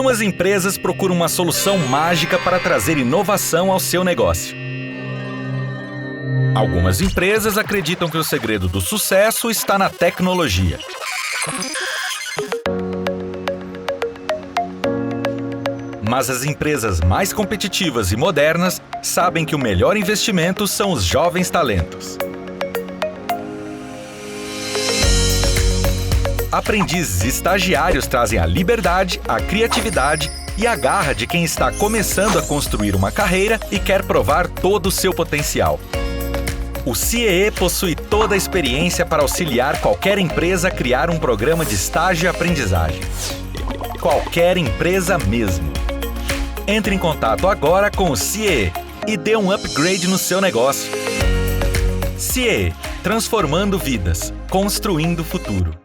Algumas empresas procuram uma solução mágica para trazer inovação ao seu negócio. Algumas empresas acreditam que o segredo do sucesso está na tecnologia. Mas as empresas mais competitivas e modernas sabem que o melhor investimento são os jovens talentos. Aprendizes e estagiários trazem a liberdade, a criatividade e a garra de quem está começando a construir uma carreira e quer provar todo o seu potencial. O CIEE possui toda a experiência para auxiliar qualquer empresa a criar um programa de estágio e aprendizagem. Qualquer empresa mesmo. Entre em contato agora com o CIEE e dê um upgrade no seu negócio. CIEE, transformando vidas, construindo o futuro.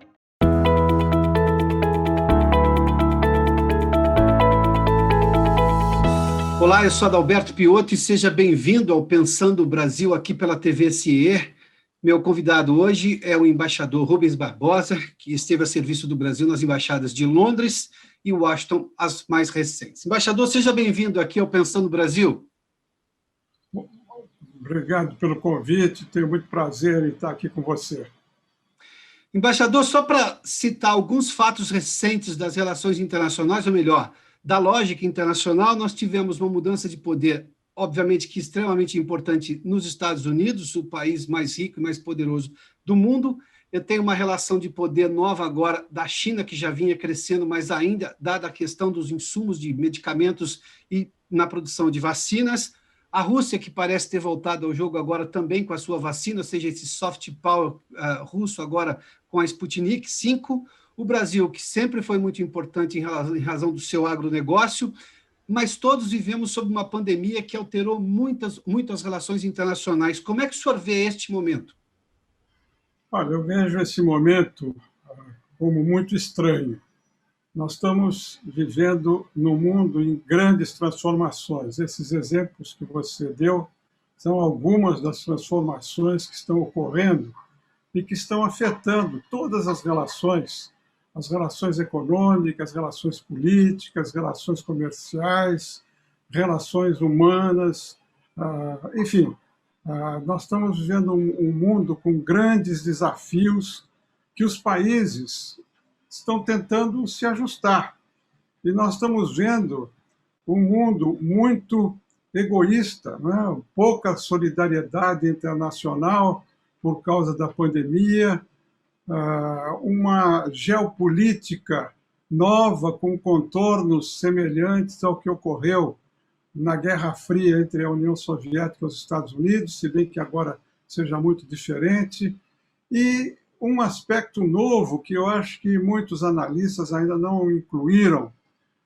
Olá, eu sou Adalberto Piotto e seja bem-vindo ao Pensando o Brasil aqui pela TV CIEE. Meu convidado hoje é o embaixador Rubens Barbosa, que esteve a serviço do Brasil nas embaixadas de Londres e Washington, as mais recentes. Embaixador, seja bem-vindo aqui ao Pensando o Brasil. Obrigado pelo convite, tenho muito prazer em estar aqui com você. Embaixador, só para citar alguns fatos recentes das relações internacionais, ou melhor, da lógica internacional, nós tivemos uma mudança de poder, obviamente que extremamente importante nos Estados Unidos, o país mais rico e mais poderoso do mundo. Eu tenho uma relação de poder nova agora da China, que já vinha crescendo, mas ainda, dada a questão dos insumos de medicamentos e na produção de vacinas. A Rússia, que parece ter voltado ao jogo agora também com a sua vacina, ou seja, esse soft power russo agora com a Sputnik V. O Brasil, que sempre foi muito importante em razão do seu agronegócio, mas todos vivemos sob uma pandemia que alterou muitas relações internacionais. Como é que o senhor vê este momento? Olha, eu vejo esse momento como muito estranho. Nós estamos vivendo no mundo em grandes transformações. Esses exemplos que você deu são algumas das transformações que estão ocorrendo e que estão afetando todas as relações econômicas, relações políticas, relações comerciais, relações humanas, enfim. Nós estamos vivendo um mundo com grandes desafios que os países estão tentando se ajustar. E nós estamos vendo um mundo muito egoísta, né? Pouca solidariedade internacional por causa da pandemia, uma geopolítica nova com contornos semelhantes ao que ocorreu na Guerra Fria entre a União Soviética e os Estados Unidos, se bem que agora seja muito diferente, e um aspecto novo que eu acho que muitos analistas ainda não incluíram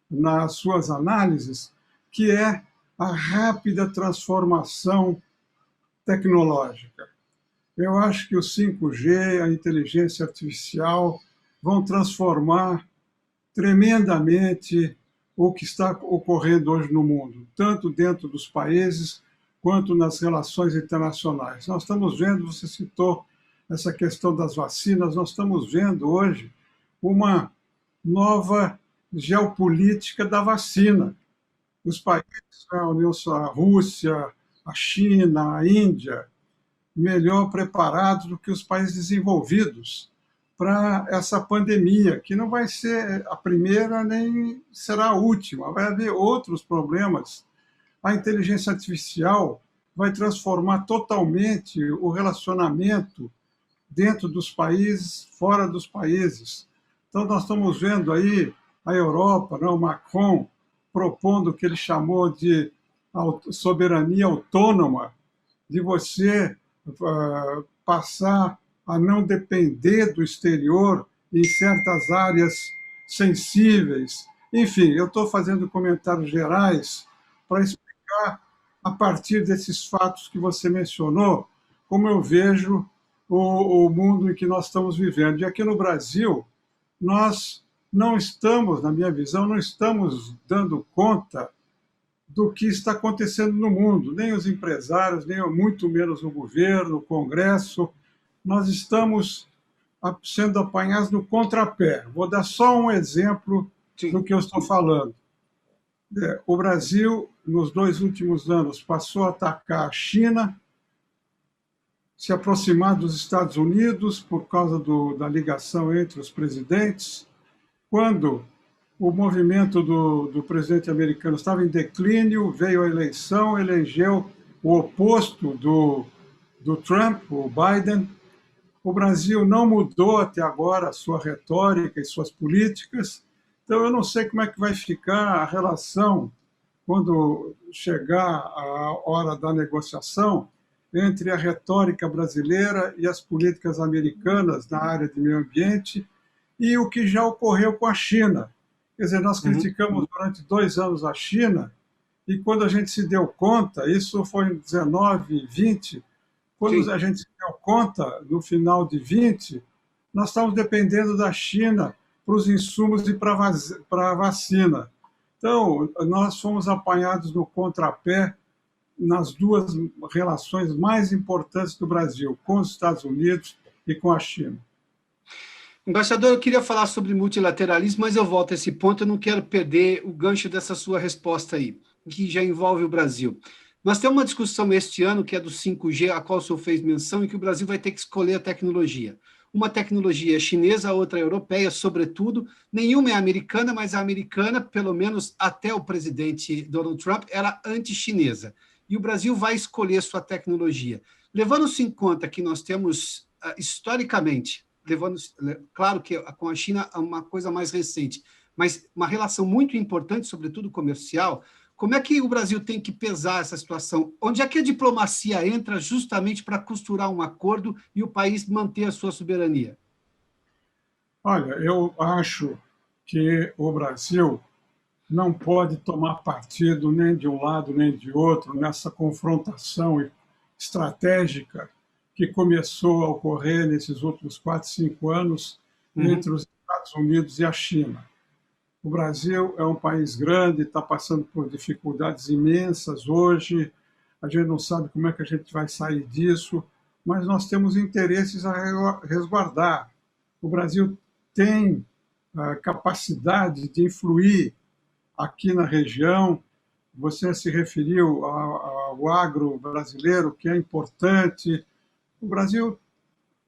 nas suas análises, que é a rápida transformação tecnológica. Eu acho que o 5G, a inteligência artificial, vão transformar tremendamente o que está ocorrendo hoje no mundo, tanto dentro dos países quanto nas relações internacionais. Nós estamos vendo, você citou essa questão das vacinas, nós estamos vendo hoje uma nova geopolítica da vacina. Os países, a Rússia, a China, a Índia, melhor preparados do que os países desenvolvidos para essa pandemia, que não vai ser a primeira nem será a última, vai haver outros problemas. A inteligência artificial vai transformar totalmente o relacionamento dentro dos países, fora dos países. Então, nós estamos vendo aí a Europa, o Macron, propondo o que ele chamou de soberania autônoma, de você passar a não depender do exterior em certas áreas sensíveis. Enfim, eu estou fazendo comentários gerais para explicar, a partir desses fatos que você mencionou, como eu vejo o mundo em que nós estamos vivendo. E aqui no Brasil, nós não estamos, na minha visão, não estamos dando conta do que está acontecendo no mundo, nem os empresários, nem muito menos o governo, o Congresso. Nós estamos sendo apanhados no contrapé. Vou dar só um exemplo do que eu estou falando. O Brasil, nos 2 últimos anos, passou a atacar a China, se aproximar dos Estados Unidos por causa da ligação entre os presidentes. Quando o movimento do presidente americano estava em declínio, veio a eleição, elegeu o oposto do Trump, o Biden. O Brasil não mudou até agora a sua retórica e suas políticas. Então, eu não sei como é que vai ficar a relação quando chegar a hora da negociação entre a retórica brasileira e as políticas americanas na área de meio ambiente e o que já ocorreu com a China. Quer dizer, nós criticamos durante 2 anos a China e quando a gente se deu conta, isso foi em 19 e 20, quando a gente se deu conta, no final de 20, nós estávamos dependendo da China para os insumos e para a vacina. Então, nós fomos apanhados no contrapé nas 2 relações mais importantes do Brasil, com os Estados Unidos e com a China. Embaixador, eu queria falar sobre multilateralismo, mas eu volto a esse ponto, eu não quero perder o gancho dessa sua resposta aí, que já envolve o Brasil. Nós temos uma discussão este ano, que é do 5G, a qual o senhor fez menção, em que o Brasil vai ter que escolher a tecnologia. Uma tecnologia é chinesa, a outra é europeia, sobretudo. Nenhuma é americana, mas a americana, pelo menos até o presidente Donald Trump, era anti-chinesa. E o Brasil vai escolher sua tecnologia. Levando-se em conta que nós temos, historicamente, claro que com a China é uma coisa mais recente, mas uma relação muito importante, sobretudo comercial, como é que o Brasil tem que pesar essa situação? Onde é que a diplomacia entra justamente para costurar um acordo e o país manter a sua soberania? Olha, eu acho que o Brasil não pode tomar partido nem de um lado nem de outro nessa confrontação estratégica que começou a ocorrer nesses últimos 4, 5 anos entre os Estados Unidos e a China. O Brasil é um país grande, está passando por dificuldades imensas hoje, a gente não sabe como é que a gente vai sair disso, mas nós temos interesses a resguardar. O Brasil tem a capacidade de influir aqui na região. Você se referiu ao agro brasileiro, que é importante. O Brasil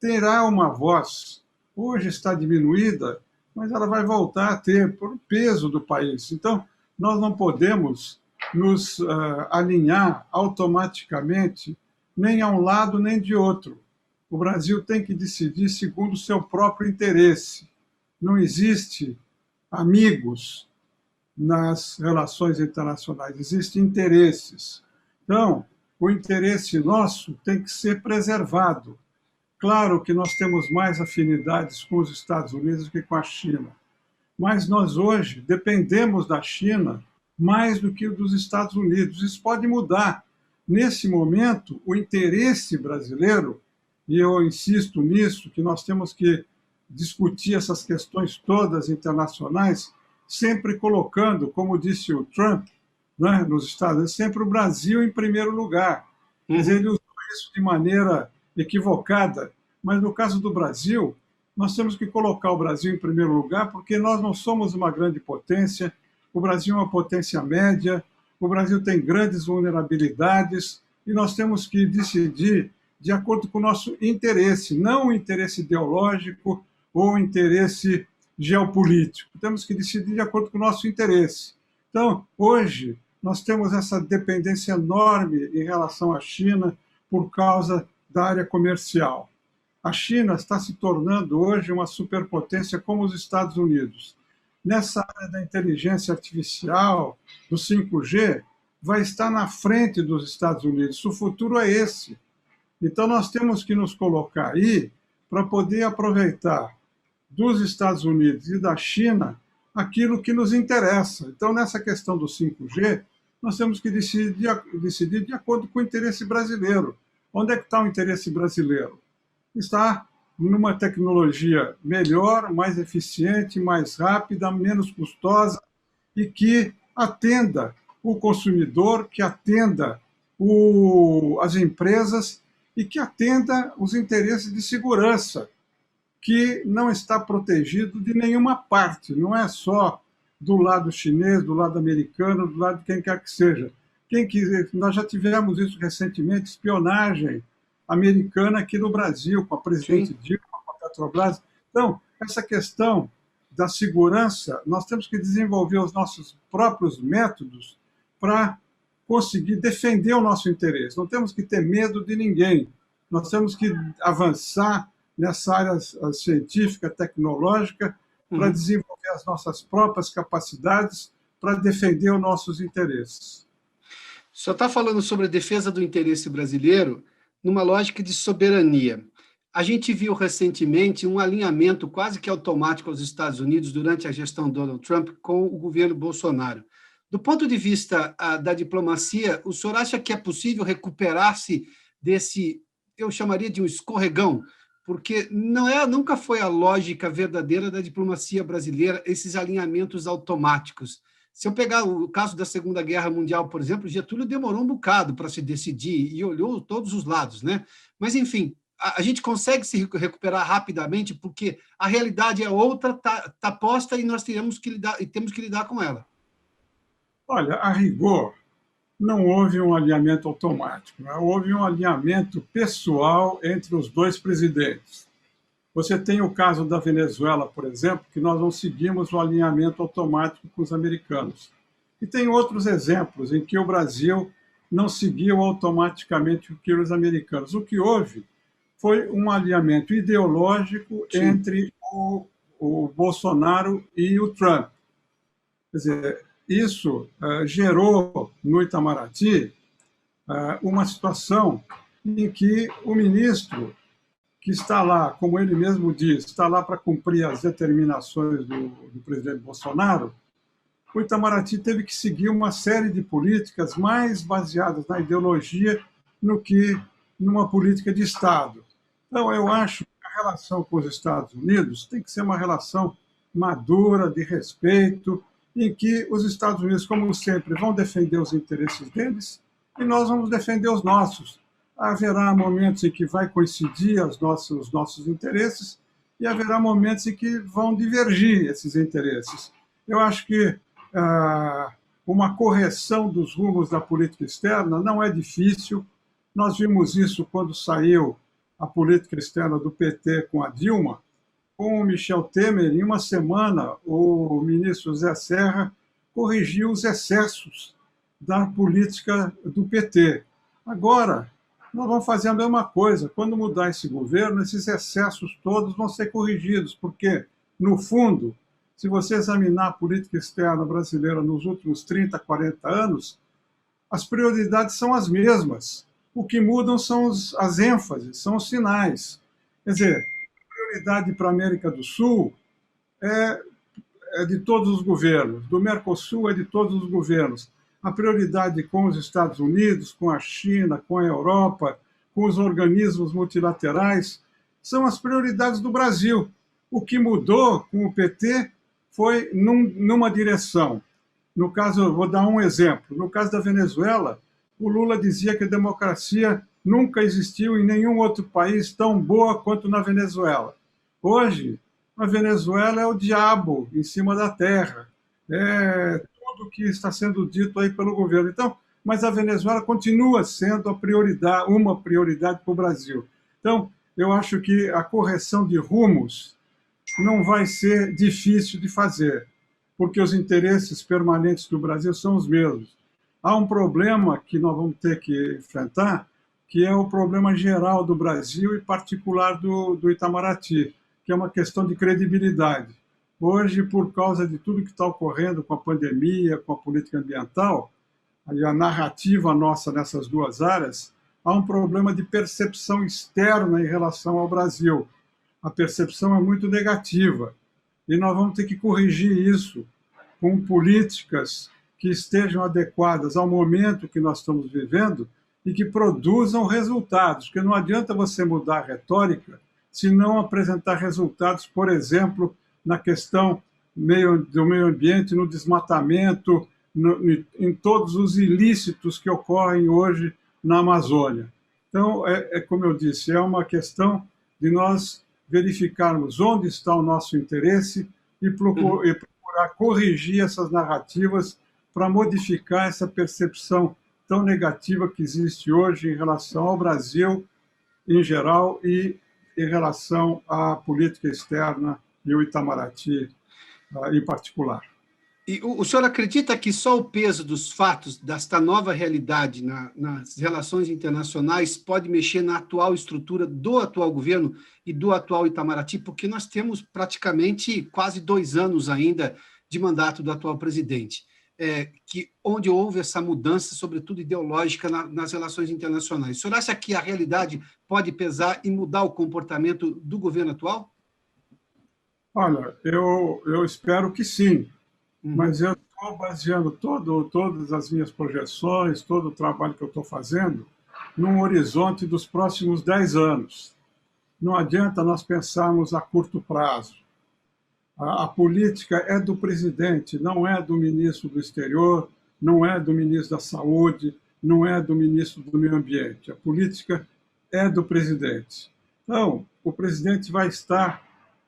terá uma voz, hoje está diminuída, mas ela vai voltar a ter por peso do país. Então, nós não podemos nos alinhar automaticamente nem a um lado nem de outro. O Brasil tem que decidir segundo o seu próprio interesse. Não existe amigos nas relações internacionais, existem interesses. Então, o interesse nosso tem que ser preservado. Claro que nós temos mais afinidades com os Estados Unidos do que com a China, mas nós hoje dependemos da China mais do que dos Estados Unidos. Isso pode mudar. Nesse momento, o interesse brasileiro, e eu insisto nisso, que nós temos que discutir essas questões todas internacionais, sempre colocando, como disse o Trump, né, nos Estados Unidos, sempre o Brasil em primeiro lugar. Quer dizer, ele usou isso de maneira equivocada, mas no caso do Brasil, nós temos que colocar o Brasil em primeiro lugar, porque nós não somos uma grande potência, o Brasil é uma potência média, o Brasil tem grandes vulnerabilidades, e nós temos que decidir de acordo com o nosso interesse, não o interesse ideológico ou o interesse geopolítico. Temos que decidir de acordo com o nosso interesse. Então, hoje, nós temos essa dependência enorme em relação à China por causa da área comercial. A China está se tornando hoje uma superpotência como os Estados Unidos. Nessa área da inteligência artificial, do 5G, vai estar na frente dos Estados Unidos. O futuro é esse. Então, nós temos que nos colocar aí para poder aproveitar dos Estados Unidos e da China aquilo que nos interessa. Então, nessa questão do 5G, nós temos que decidir de acordo com o interesse brasileiro. Onde é que está o interesse brasileiro? Está numa tecnologia melhor, mais eficiente, mais rápida, menos custosa e que atenda o consumidor, que atenda as empresas e que atenda os interesses de segurança, que não está protegido de nenhuma parte, não é só do lado chinês, do lado americano, do lado de quem quer que seja. Nós já tivemos isso recentemente, espionagem americana aqui no Brasil, com a presidente Dilma, com a Petrobras. Então, essa questão da segurança, nós temos que desenvolver os nossos próprios métodos para conseguir defender o nosso interesse. Não temos que ter medo de ninguém. Nós temos que avançar nessa área científica, tecnológica, para desenvolver as nossas próprias capacidades para defender os nossos interesses. O senhor está falando sobre a defesa do interesse brasileiro numa lógica de soberania. A gente viu recentemente um alinhamento quase que automático aos Estados Unidos durante a gestão Donald Trump com o governo Bolsonaro. Do ponto de vista da diplomacia, o senhor acha que é possível recuperar-se desse, eu chamaria de um escorregão, porque nunca foi a lógica verdadeira da diplomacia brasileira esses alinhamentos automáticos. Se eu pegar o caso da Segunda Guerra Mundial, por exemplo, Getúlio demorou um bocado para se decidir e olhou todos os lados, né? Mas, enfim, a gente consegue se recuperar rapidamente porque a realidade é outra, tá posta e nós temos que lidar com ela. Olha, a rigor, não houve um alinhamento automático, né? Houve um alinhamento pessoal entre os dois presidentes. Você tem o caso da Venezuela, por exemplo, que nós não seguimos o alinhamento automático com os americanos. E tem outros exemplos em que o Brasil não seguiu automaticamente o que os americanos. O que houve foi um alinhamento ideológico entre o Bolsonaro e o Trump. Quer dizer, isso gerou no Itamaraty uma situação em que o ministro, que está lá, como ele mesmo diz, está lá para cumprir as determinações do presidente Bolsonaro, o Itamaraty teve que seguir uma série de políticas mais baseadas na ideologia do que numa política de Estado. Então, eu acho que a relação com os Estados Unidos tem que ser uma relação madura, de respeito, em que os Estados Unidos, como sempre, vão defender os interesses deles e nós vamos defender os nossos. Haverá momentos em que vai coincidir os nossos interesses e haverá momentos em que vão divergir esses interesses. Eu acho que uma correção dos rumos da política externa não é difícil. Nós vimos isso quando saiu a política externa do PT com a Dilma. Com o Michel Temer, em uma semana, o ministro Zé Serra corrigiu os excessos da política do PT. Agora, nós vamos fazer a mesma coisa. Quando mudar esse governo, esses excessos todos vão ser corrigidos, porque, no fundo, se você examinar a política externa brasileira nos últimos 30, 40 anos, as prioridades são as mesmas. O que mudam são as ênfases, são os sinais. Quer dizer, a prioridade para a América do Sul é de todos os governos, do Mercosul é de todos os governos. A prioridade com os Estados Unidos, com a China, com a Europa, com os organismos multilaterais, são as prioridades do Brasil. O que mudou com o PT foi numa direção. No caso, eu vou dar um exemplo. No caso da Venezuela, o Lula dizia que a democracia nunca existiu em nenhum outro país tão boa quanto na Venezuela. Hoje, a Venezuela é o diabo em cima da terra. Tudo que está sendo dito aí pelo governo. Então, mas a Venezuela continua sendo uma prioridade para o Brasil. Então, eu acho que a correção de rumos não vai ser difícil de fazer, porque os interesses permanentes do Brasil são os mesmos. Há um problema que nós vamos ter que enfrentar, que é o problema geral do Brasil e particular do Itamaraty, que é uma questão de credibilidade. Hoje, por causa de tudo que está ocorrendo com a pandemia, com a política ambiental, e a narrativa nossa nessas duas áreas, há um problema de percepção externa em relação ao Brasil. A percepção é muito negativa. E nós vamos ter que corrigir isso com políticas que estejam adequadas ao momento que nós estamos vivendo e que produzam resultados. Porque não adianta você mudar a retórica se não apresentar resultados, por exemplo, na questão do meio ambiente, no desmatamento, em todos os ilícitos que ocorrem hoje na Amazônia. Então, como eu disse, é uma questão de nós verificarmos onde está o nosso interesse e procurar procurar corrigir essas narrativas para modificar essa percepção tão negativa que existe hoje em relação ao Brasil em geral e em relação à política externa e o Itamaraty em particular. E o senhor acredita que só o peso dos fatos desta nova realidade nas relações internacionais pode mexer na atual estrutura do atual governo e do atual Itamaraty? Porque nós temos praticamente quase 2 anos ainda de mandato do atual presidente, onde houve essa mudança, sobretudo ideológica, nas relações internacionais. O senhor acha que a realidade pode pesar e mudar o comportamento do governo atual? Olha, eu espero que sim. Mas eu estou baseando todas as minhas projeções, todo o trabalho que eu estou fazendo, num horizonte dos próximos 10 anos. Não adianta nós pensarmos a curto prazo. A política é do presidente, não é do ministro do Exterior, não é do ministro da Saúde, não é do ministro do Meio Ambiente. A política é do presidente. Então, o presidente vai estar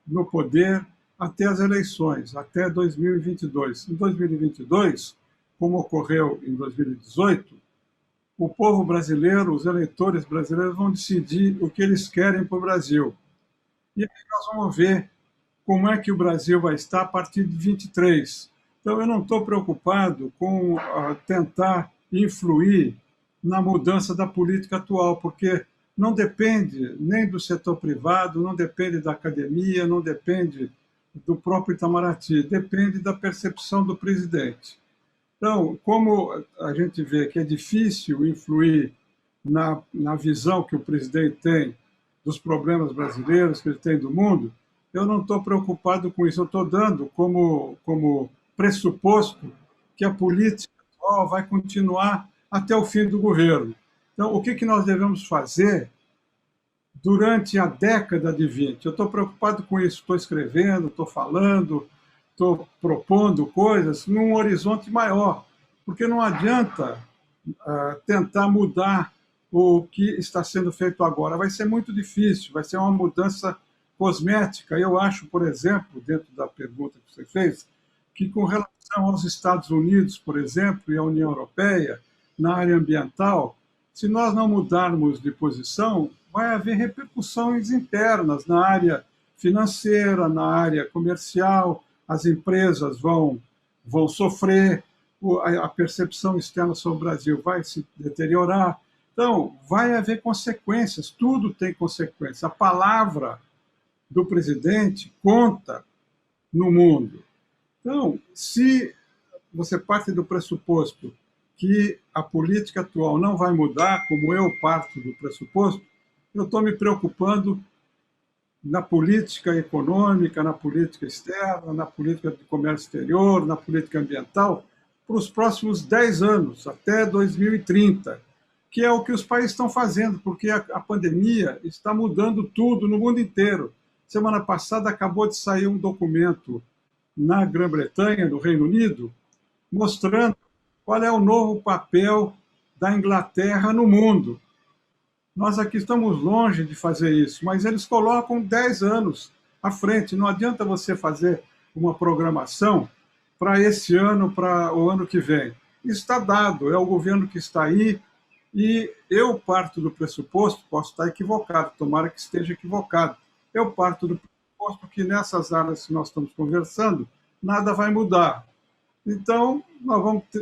no poder até as eleições, até 2022. Em 2022, como ocorreu em 2018, o povo brasileiro, os eleitores brasileiros vão decidir o que eles querem para o Brasil. E aí nós vamos ver como é que o Brasil vai estar a partir de 23. Então, eu não estou preocupado com tentar influir na mudança da política atual, porque não depende nem do setor privado, não depende da academia, não depende do próprio Itamaraty, depende da percepção do presidente. Então, como a gente vê que é difícil influir na visão que o presidente tem dos problemas brasileiros, que ele tem do mundo, eu não estou preocupado com isso. Eu estou dando como pressuposto que a política atual vai continuar até o fim do governo. Então, o que nós devemos fazer durante a década de 20? Eu estou preocupado com isso, estou escrevendo, estou falando, estou propondo coisas num horizonte maior, porque não adianta tentar mudar o que está sendo feito agora. Vai ser muito difícil, vai ser uma mudança cosmética. Eu acho, por exemplo, dentro da pergunta que você fez, que com relação aos Estados Unidos, por exemplo, e à União Europeia, na área ambiental, se nós não mudarmos de posição, vai haver repercussões internas na área financeira, na área comercial, as empresas vão sofrer, a percepção externa sobre o Brasil vai se deteriorar. Então, vai haver consequências, tudo tem consequências. A palavra do presidente conta no mundo. Então, se você parte do pressuposto que a política atual não vai mudar, como eu parto do pressuposto, eu estou me preocupando na política econômica, na política externa, na política de comércio exterior, na política ambiental, para os próximos 10 anos, até 2030, que é o que os países estão fazendo, porque a pandemia está mudando tudo no mundo inteiro. Semana passada acabou de sair um documento na Grã-Bretanha, no Reino Unido, mostrando qual é o novo papel da Inglaterra no mundo. Nós aqui estamos longe de fazer isso, mas eles colocam 10 anos à frente. Não adianta você fazer uma programação para esse ano, para o ano que vem. Isso está dado, é o governo que está aí, e eu parto do pressuposto, posso estar equivocado, tomara que esteja equivocado, eu parto do pressuposto que nessas áreas que nós estamos conversando, nada vai mudar. Então,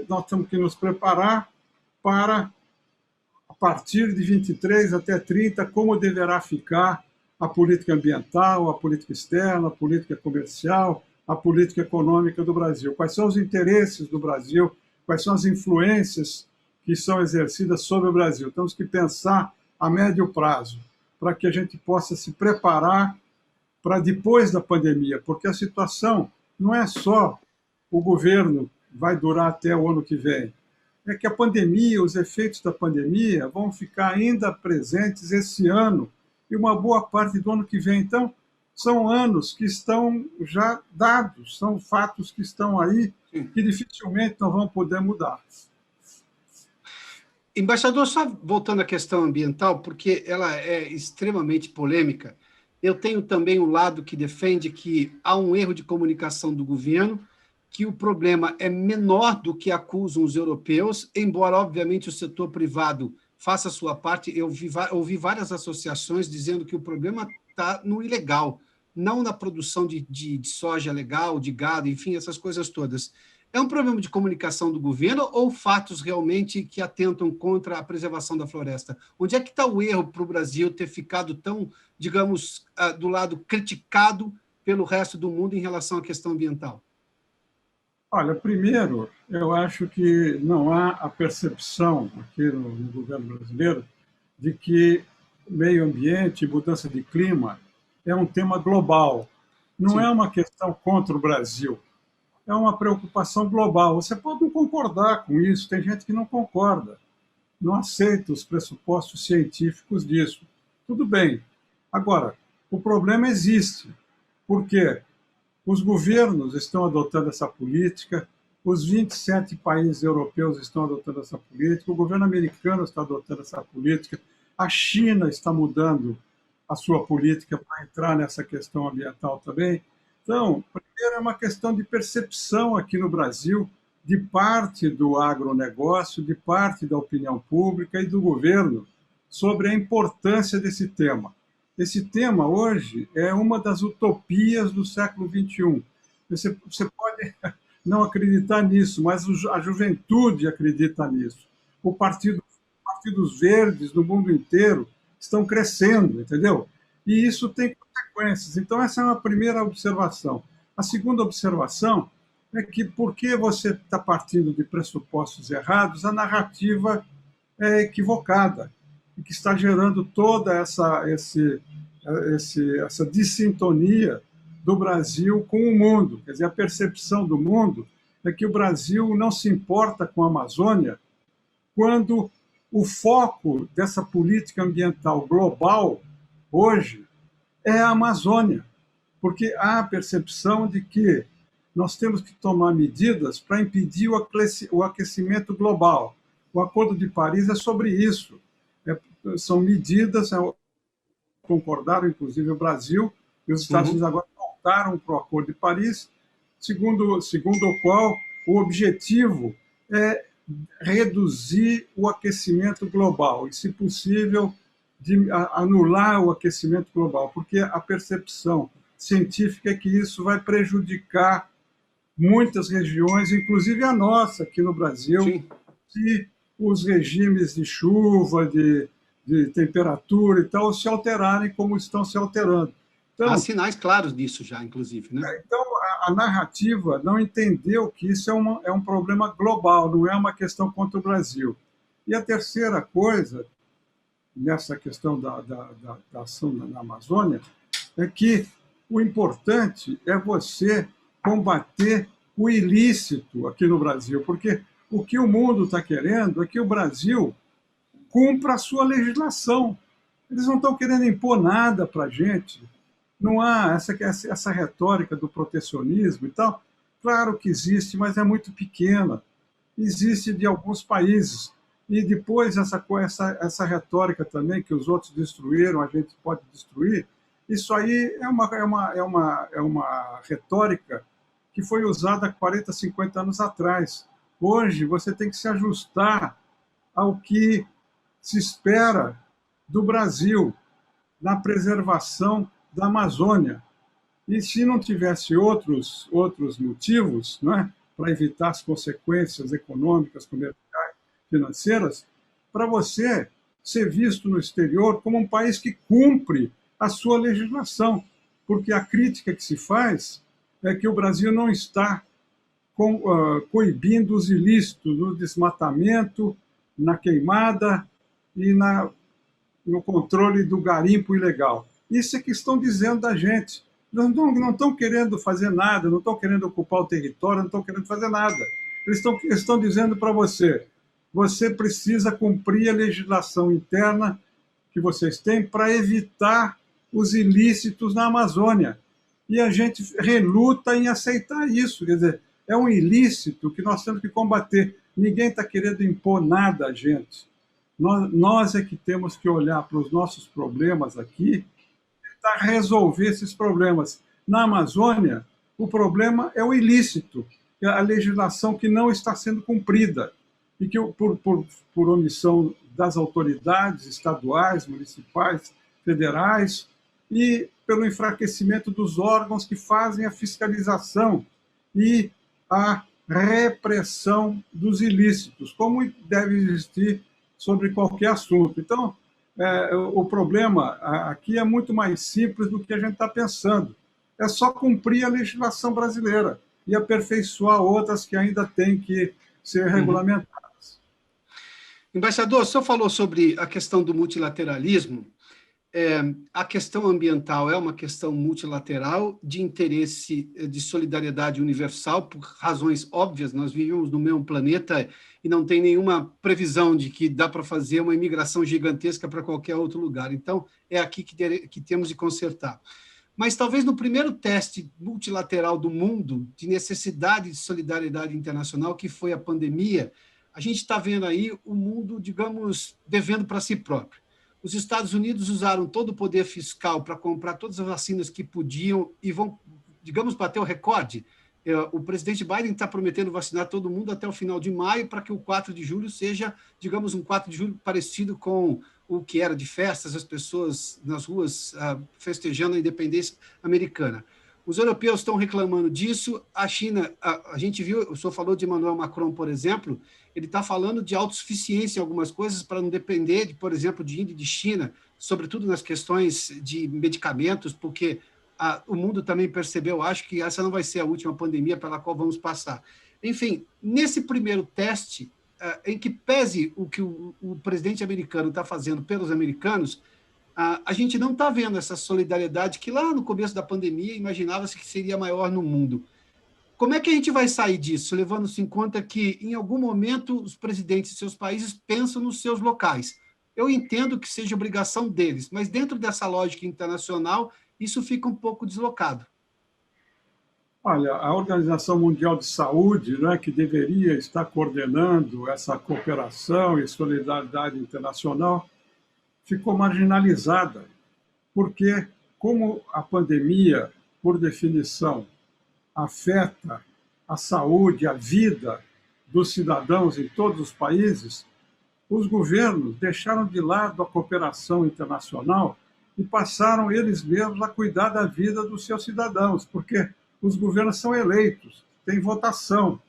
nós temos que nos preparar para, a partir de 23 até 30, como deverá ficar a política ambiental, a política externa, a política comercial, a política econômica do Brasil. Quais são os interesses do Brasil, quais são as influências que são exercidas sobre o Brasil. Temos que pensar a médio prazo, para que a gente possa se preparar para depois da pandemia, porque a situação não é só o governo vai durar até o ano que vem, é que a pandemia, os efeitos da pandemia vão ficar ainda presentes esse ano e uma boa parte do ano que vem. Então, são anos que estão já dados, são fatos que estão aí que dificilmente não vão poder mudar. Embaixador, só voltando à questão ambiental, porque ela é extremamente polêmica, eu tenho também o lado que defende que há um erro de comunicação do governo que o problema é menor do que acusam os europeus, embora, obviamente, o setor privado faça a sua parte. Eu ouvi várias associações dizendo que o problema está no ilegal, não na produção de soja legal, de gado, enfim, essas coisas todas. É um problema de comunicação do governo ou fatos realmente que atentam contra a preservação da floresta? Onde é que está o erro para o Brasil ter ficado tão, digamos, do lado criticado pelo resto do mundo em relação à questão ambiental? Olha, primeiro, eu acho que não há a percepção aqui no governo brasileiro de que meio ambiente e mudança de clima é um tema global. Não Sim. é uma questão contra o Brasil, é uma preocupação global. Você pode não concordar com isso, tem gente que não concorda, não aceita os pressupostos científicos disso. Tudo bem. Agora, o problema existe. Por quê? Os governos estão adotando essa política, os 27 países europeus estão adotando essa política, o governo americano está adotando essa política, a China está mudando a sua política para entrar nessa questão ambiental também. Então, primeiro é uma questão de percepção aqui no Brasil, de parte do agronegócio, de parte da opinião pública e do governo, sobre a importância desse tema. Esse tema, hoje, é uma das utopias do século XXI. Você pode não acreditar nisso, mas a juventude acredita nisso. Partidos verdes no mundo inteiro estão crescendo, entendeu? E isso tem consequências. Então, essa é uma primeira observação. A segunda observação é que, porque você está partindo de pressupostos errados, a narrativa é equivocada, e que está gerando toda essa dissintonia do Brasil com o mundo. Quer dizer, a percepção do mundo é que o Brasil não se importa com a Amazônia quando o foco dessa política ambiental global, hoje, é a Amazônia, porque há a percepção de que nós temos que tomar medidas para impedir o aquecimento global. O Acordo de Paris é sobre isso. São medidas, concordaram, inclusive, o Brasil e os Estados Unidos agora voltaram para o Acordo de Paris, segundo o qual o objetivo é reduzir o aquecimento global e, se possível, de anular o aquecimento global, porque a percepção científica é que isso vai prejudicar muitas regiões, inclusive a nossa aqui no Brasil, Sim. se os regimes de chuva, de temperatura e tal, se alterarem como estão se alterando. Então, há sinais claros disso já, inclusive, né? Então, a narrativa não entendeu que isso é um problema global, não é uma questão contra o Brasil. E a terceira coisa, nessa questão da ação na Amazônia, é que o importante é você combater o ilícito aqui no Brasil, porque o que o mundo está querendo é que o Brasil cumpra a sua legislação. Eles não estão querendo impor nada para a gente. Não há essa retórica do protecionismo e tal. Claro que existe, mas é muito pequena. Existe de alguns países. E depois essa retórica também, que os outros destruíram, a gente pode destruir, isso aí é uma retórica que foi usada há 40, 50 anos atrás. Hoje, você tem que se ajustar ao que se espera do Brasil na preservação da Amazônia. E se não tivesse outros motivos, né, para evitar as consequências econômicas, comerciais, financeiras, para você ser visto no exterior como um país que cumpre a sua legislação, porque a crítica que se faz é que o Brasil não está coibindo os ilícitos no desmatamento, na queimada e no controle do garimpo ilegal. Isso é que estão dizendo da gente. Não estão querendo fazer nada, não estão querendo ocupar o território, não estão querendo fazer nada. Eles estão dizendo para você precisa cumprir a legislação interna que vocês têm para evitar os ilícitos na Amazônia. E a gente reluta em aceitar isso. Quer dizer, é um ilícito que nós temos que combater. Ninguém está querendo impor nada a gente. Nós é que temos que olhar para os nossos problemas aqui e tentar resolver esses problemas. Na Amazônia, o problema é o ilícito. a legislação que não está sendo cumprida e que, por omissão das autoridades estaduais, municipais, federais, e pelo enfraquecimento dos órgãos que fazem a fiscalização e a repressão dos ilícitos, como deve existir sobre qualquer assunto. Então, o problema aqui é muito mais simples do que a gente está pensando. É só cumprir a legislação brasileira e aperfeiçoar outras que ainda têm que ser regulamentadas. Embaixador, o senhor falou sobre a questão do multilateralismo. A questão ambiental é uma questão multilateral de interesse de solidariedade universal, por razões óbvias. Nós vivemos no mesmo planeta e não tem nenhuma previsão de que dá para fazer uma imigração gigantesca para qualquer outro lugar. Então, é aqui que temos de consertar. Mas talvez no primeiro teste multilateral do mundo, de necessidade de solidariedade internacional, que foi a pandemia, a gente está vendo aí o mundo, digamos, devendo para si próprio. Os Estados Unidos usaram todo o poder fiscal para comprar todas as vacinas que podiam e vão, digamos, bater o recorde. O presidente Biden está prometendo vacinar todo mundo até o final de maio para que o 4 de julho seja, digamos, um 4 de julho parecido com o que era de festas, as pessoas nas ruas festejando a independência americana. Os europeus estão reclamando disso. A China, a gente viu, o senhor falou de Emmanuel Macron, por exemplo, ele está falando de autossuficiência em algumas coisas para não depender, por exemplo, de Índia e de China, sobretudo nas questões de medicamentos, porque o mundo também percebeu, acho que essa não vai ser a última pandemia pela qual vamos passar. Enfim, nesse primeiro teste, em que pese o que o presidente americano está fazendo pelos americanos, a gente não está vendo essa solidariedade que lá no começo da pandemia imaginava-se que seria maior no mundo. Como é que a gente vai sair disso, levando-se em conta que, em algum momento, os presidentes de seus países pensam nos seus locais? Eu entendo que seja obrigação deles, mas dentro dessa lógica internacional, isso fica um pouco deslocado. Olha, a Organização Mundial de Saúde, né, que deveria estar coordenando essa cooperação e solidariedade internacional, ficou marginalizada, porque, como a pandemia, por definição, afeta a saúde, a vida dos cidadãos em todos os países, os governos deixaram de lado a cooperação internacional e passaram eles mesmos a cuidar da vida dos seus cidadãos, porque os governos são eleitos, tem votação,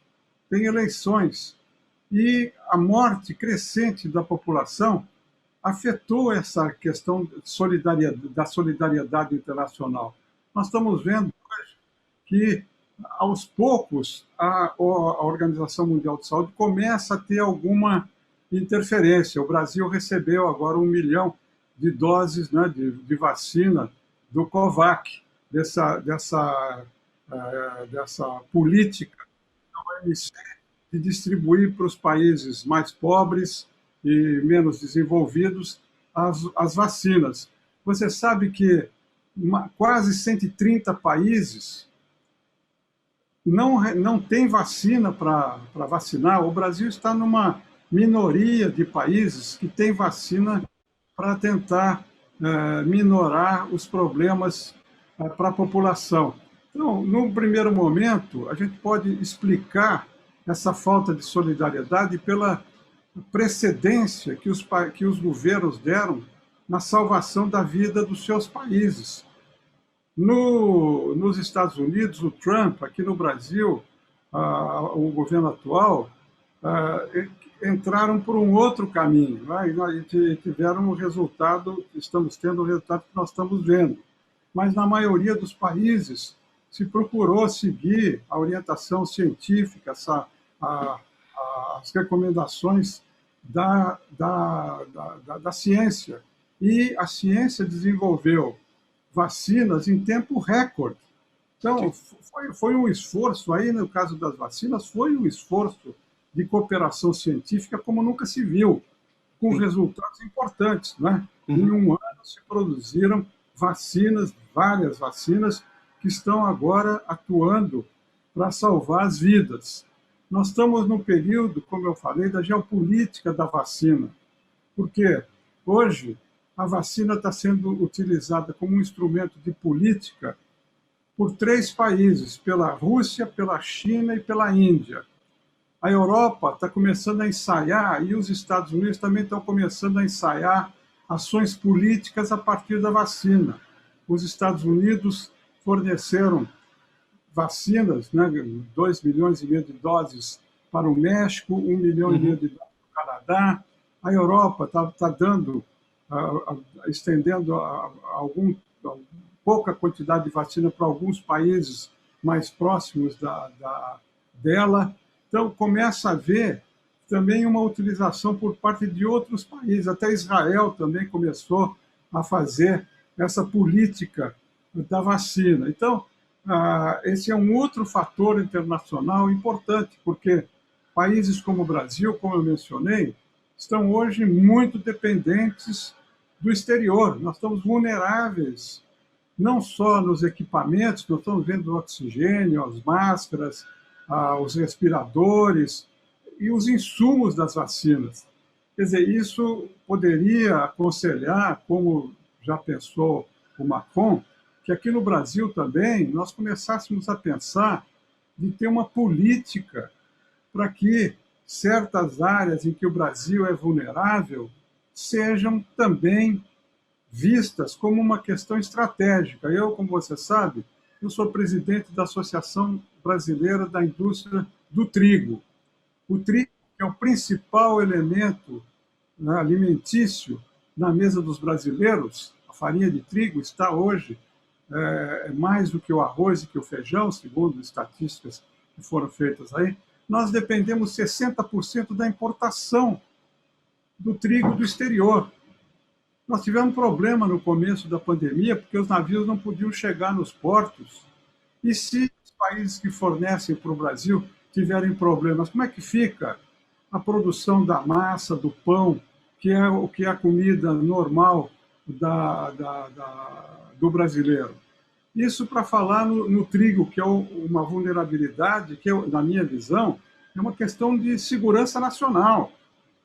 tem eleições, e a morte crescente da população afetou essa questão da solidariedade internacional. Nós estamos vendo hoje que, aos poucos, a Organização Mundial de Saúde começa a ter alguma interferência. O Brasil recebeu agora 1 milhão de doses, né, de vacina do COVAX, dessa política da OMC de distribuir para os países mais pobres e menos desenvolvidos as vacinas. Você sabe que quase 130 países não tem vacina para vacinar. O Brasil está numa minoria de países que tem vacina para tentar minorar os problemas para a população. Então, num primeiro momento, a gente pode explicar essa falta de solidariedade pela precedência que os governos deram na salvação da vida dos seus países. Nos Estados Unidos, o Trump, aqui no Brasil, o governo atual, entraram por um outro caminho, né? E tiveram o resultado, estamos tendo o resultado que nós estamos vendo. Mas, na maioria dos países, se procurou seguir a orientação científica, as recomendações da ciência. E a ciência desenvolveu vacinas em tempo recorde. Então, foi um esforço, aí no caso das vacinas, foi um esforço de cooperação científica como nunca se viu, com resultados importantes, né? Em um ano se produziram vacinas, várias vacinas, que estão agora atuando para salvar as vidas. Nós estamos no período, como eu falei, da geopolítica da vacina, porque hoje a vacina está sendo utilizada como um instrumento de política por 3 países, pela Rússia, pela China e pela Índia. A Europa está começando a ensaiar, e os Estados Unidos também estão começando a ensaiar ações políticas a partir da vacina. Os Estados Unidos forneceram vacinas, né, 2,5 milhões de doses para o México, 1,5 milhão de doses para o Canadá. A Europa está dando, estendendo pouca quantidade de vacina para alguns países mais próximos dela. Então, começa a haver também uma utilização por parte de outros países. Até Israel também começou a fazer essa política da vacina. Então, esse é um outro fator internacional importante, porque países como o Brasil, como eu mencionei, estão hoje muito dependentes do exterior. Nós estamos vulneráveis, não só nos equipamentos, nós estamos vendo o oxigênio, as máscaras, os respiradores e os insumos das vacinas. Quer dizer, isso poderia aconselhar, como já pensou o Macron, que aqui no Brasil também nós começássemos a pensar de ter uma política para que certas áreas em que o Brasil é vulnerável sejam também vistas como uma questão estratégica. Eu, como você sabe, eu sou presidente da Associação Brasileira da Indústria do Trigo. O trigo é o principal elemento, né, alimentício na mesa dos brasileiros. A farinha de trigo está hoje mais do que o arroz e que o feijão, segundo estatísticas que foram feitas aí. Nós dependemos 60% da importação do trigo do exterior. Nós tivemos um problema no começo da pandemia, porque os navios não podiam chegar nos portos. E se os países que fornecem para o Brasil tiverem problemas, como é que fica a produção da massa, do pão, que é a comida normal do brasileiro? Isso para falar no trigo, que é uma vulnerabilidade, que, na minha visão, é uma questão de segurança nacional,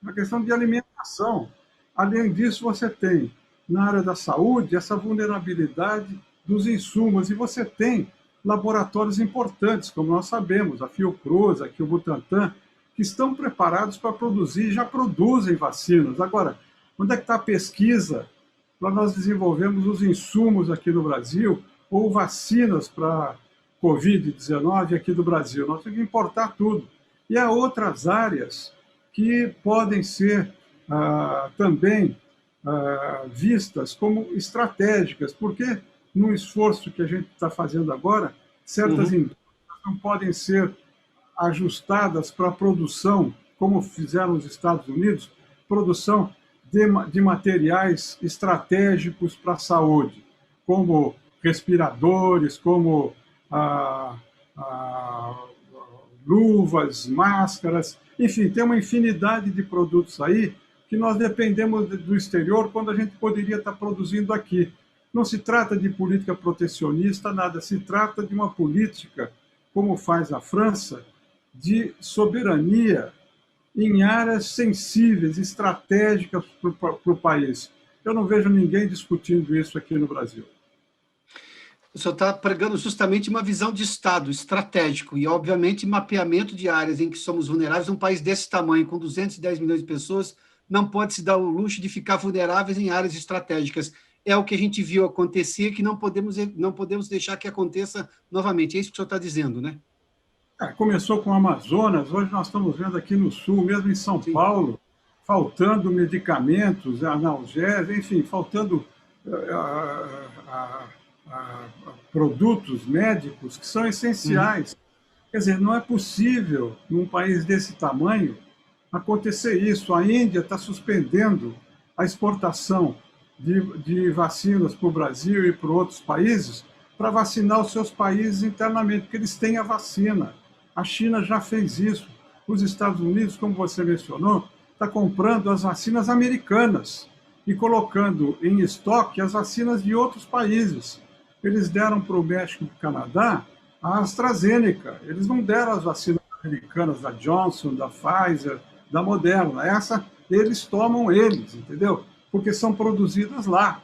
uma questão de alimentação. Além disso, você tem, na área da saúde, essa vulnerabilidade dos insumos, e você tem laboratórios importantes, como nós sabemos, a Fiocruz, aqui o Butantan, que estão preparados para produzir, já produzem vacinas. Agora, onde é que está a pesquisa para nós desenvolvermos os insumos aqui no Brasil, ou vacinas para Covid-19 aqui do Brasil? Nós temos que importar tudo. E há outras áreas que podem ser também vistas como estratégicas, porque no esforço que a gente está fazendo agora, certas indústrias não podem ser ajustadas para a produção, como fizeram os Estados Unidos, produção de materiais estratégicos para a saúde, como respiradores, como luvas, máscaras, enfim, tem uma infinidade de produtos aí que nós dependemos do exterior quando a gente poderia estar produzindo aqui. Não se trata de política protecionista, nada, se trata de uma política, como faz a França, de soberania em áreas sensíveis, estratégicas para o país. Eu não vejo ninguém discutindo isso aqui no Brasil. O senhor está pregando justamente uma visão de Estado estratégico e, obviamente, mapeamento de áreas em que somos vulneráveis. Um país desse tamanho, com 210 milhões de pessoas, não pode se dar o luxo de ficar vulneráveis em áreas estratégicas. É o que a gente viu acontecer, que não podemos deixar que aconteça novamente. É isso que o senhor está dizendo, né? Começou com o Amazonas, hoje nós estamos vendo aqui no Sul, mesmo em São Paulo, faltando medicamentos, analgésicos, enfim, faltando produtos médicos que são essenciais. Quer dizer, não é possível, num país desse tamanho, acontecer isso. A Índia está suspendendo a exportação de vacinas para o Brasil e para outros países para vacinar os seus países internamente, porque eles têm a vacina. A China já fez isso. Os Estados Unidos, como você mencionou, está comprando as vacinas americanas e colocando em estoque as vacinas de outros países. Eles deram para o México e para o Canadá a AstraZeneca. Eles não deram as vacinas americanas da Johnson, da Pfizer, da Moderna. Essa eles tomam eles, entendeu? Porque são produzidas lá.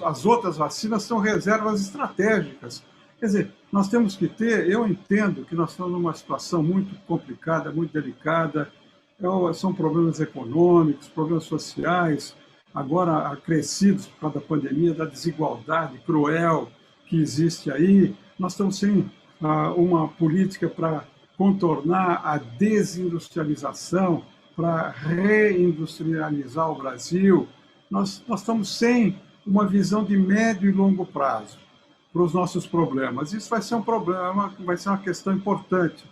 as outras vacinas são reservas estratégicas. Quer dizer, nós temos que ter, eu entendo que nós estamos numa situação muito complicada, muito delicada, são problemas econômicos, problemas sociais, agora acrescidos por causa da pandemia, da desigualdade cruel que existe aí. Nós estamos sem uma política para contornar a desindustrialização, para reindustrializar o Brasil. Nós estamos sem uma visão de médio e longo prazo para os nossos problemas. Isso vai ser um problema, vai ser uma questão importante,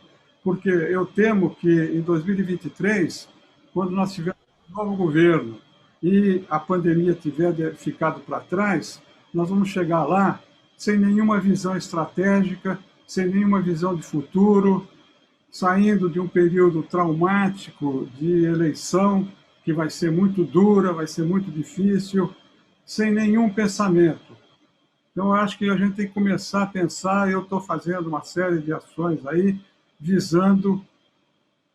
porque eu temo que em 2023, quando nós tivermos um novo governo e a pandemia tiver ficado para trás, nós vamos chegar lá sem nenhuma visão estratégica, sem nenhuma visão de futuro, saindo de um período traumático de eleição, que vai ser muito dura, vai ser muito difícil, sem nenhum pensamento. Então, eu acho que a gente tem que começar a pensar, eu estou fazendo uma série de ações aí, visando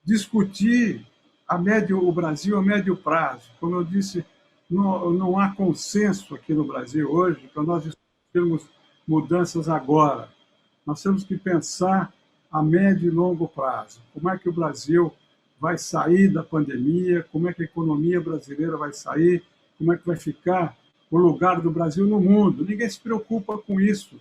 discutir o Brasil a médio prazo. Como eu disse, não há consenso aqui no Brasil hoje para nós discutirmos mudanças agora. Nós temos que pensar a médio e longo prazo. Como é que o Brasil vai sair da pandemia, como é que a economia brasileira vai sair, como é que vai ficar o lugar do Brasil no mundo. Ninguém se preocupa com isso.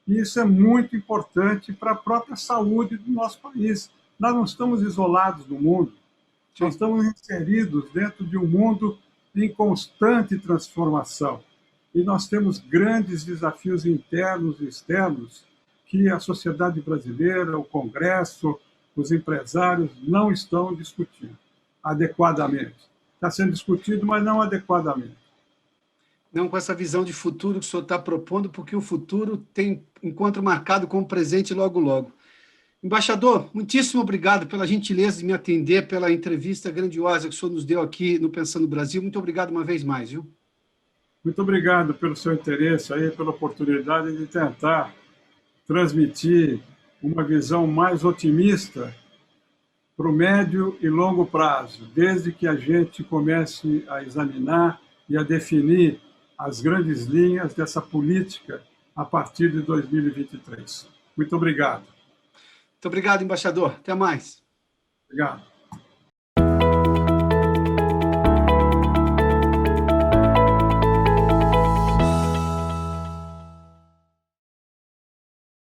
E isso é muito importante para a própria saúde do nosso país. Nós não estamos isolados no mundo, nós estamos inseridos dentro de um mundo em constante transformação. E nós temos grandes desafios internos e externos que a sociedade brasileira, o Congresso, os empresários não estão discutindo adequadamente. Está sendo discutido, mas não adequadamente. Não com essa visão de futuro que o senhor está propondo, porque o futuro tem encontro marcado com o presente logo, logo. Embaixador, muitíssimo obrigado pela gentileza de me atender, pela entrevista grandiosa que o senhor nos deu aqui no Pensando Brasil. Muito obrigado uma vez mais, viu? Muito obrigado pelo seu interesse aí, pela oportunidade de tentar transmitir uma visão mais otimista para o médio e longo prazo, desde que a gente comece a examinar e a definir as grandes linhas dessa política a partir de 2023. Muito obrigado. Muito obrigado, embaixador. Até mais. Obrigado.